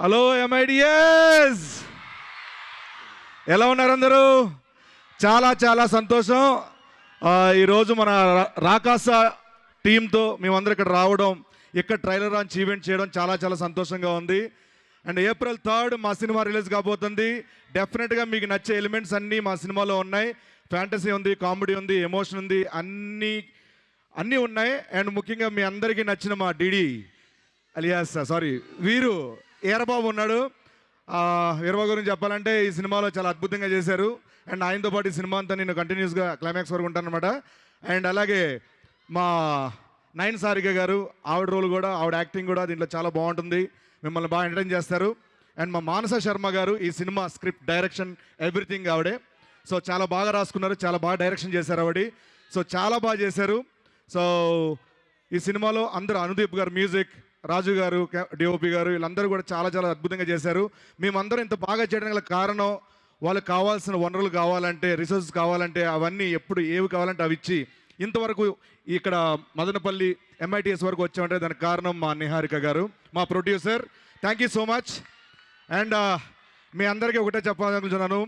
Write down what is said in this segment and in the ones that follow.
Hello MIDS, ఎలా ఉన్నారు అందరూ? చాలా చాలా సంతోషం. ఈరోజు మన రాకాస టీంతో మేమందరం ఇక్కడ రావడం, ఇక్కడ ట్రైలర్ లాంచ్ ఈవెంట్ చేయడం చాలా చాలా సంతోషంగా ఉంది. అండ్ April 3 మా సినిమా రిలీజ్ కాబోతుంది. డెఫినెట్గా మీకు నచ్చే ఎలిమెంట్స్ అన్నీ మా సినిమాలో ఉన్నాయి. ఫ్యాంటసీ ఉంది, కామెడీ ఉంది, ఎమోషన్ ఉంది, అన్నీ ఉన్నాయి. అండ్ ముఖ్యంగా మీ అందరికీ నచ్చిన మా డిడి అలియాస్ వీరు ఈరబాబు ఉన్నాడు. వీరబాబు గురించి చెప్పాలంటే ఈ సినిమాలో చాలా అద్భుతంగా చేశారు. అండ్ ఆయనతో పాటు ఈ సినిమా అంతా నేను కంటిన్యూస్గా క్లైమాక్స్ వరకు ఉంటానన్నమాట. అండ్ అలాగే మా నయన్ సారిక గారు, ఆవిడ రోల్ కూడా, ఆవిడ యాక్టింగ్ కూడా దీంట్లో చాలా బాగుంటుంది. మిమ్మల్ని బాగా ఎంటర్టైన్ చేస్తారు. అండ్ మా మానస శర్మ గారు ఈ సినిమా స్క్రిప్ట్, డైరెక్షన్, ఎవ్రీథింగ్ ఆవిడే. సో చాలా బాగా రాసుకున్నారు, చాలా బాగా డైరెక్షన్ చేశారు ఆవిడ. సో చాలా బాగా చేశారు. సో ఈ సినిమాలో అందరూ, అనుదీప్ గారు మ్యూజిక్, రాజు గారు డిఓపి గారు, వీళ్ళందరూ కూడా చాలా చాలా అద్భుతంగా చేశారు. మేమందరం ఇంత బాగా చేయడానికి గల కారణం, వాళ్ళకి కావాల్సిన వనరులు కావాలంటే, రిసోర్సెస్ కావాలంటే అవన్నీ ఎప్పుడు ఏవి కావాలంటే అవి ఇచ్చి ఇంతవరకు ఇక్కడ మదనపల్లి MITS వరకు వచ్చామంటే దానికి కారణం మా నిహారిక గారు, మా producer. Thank you so much. And మీ అందరికీ ఒకటే చెప్పాలనుకుంటున్నాను,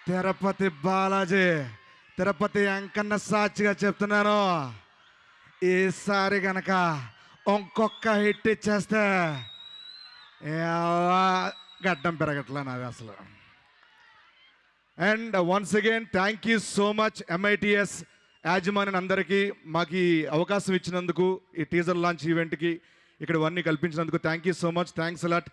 తిరుపతి బాలాజీ, తిరుపతి వెంకన్న సాక్షిగా చెప్తున్నాను, ఈసారి కనుక ఇంకొక హిట్ ఇచ్చేస్తే గడ్డం పెరగట్లా నాది అసలు. And once again thank you so much MITS యాజమాన్యం అందరికీ మాకు ఈ అవకాశం ఇచ్చినందుకు, ఈ టీజర్ లాంచ్ ఈవెంట్కి ఇక్కడ ఇవన్నీ కల్పించినందుకు thank you so much. Thanks allot.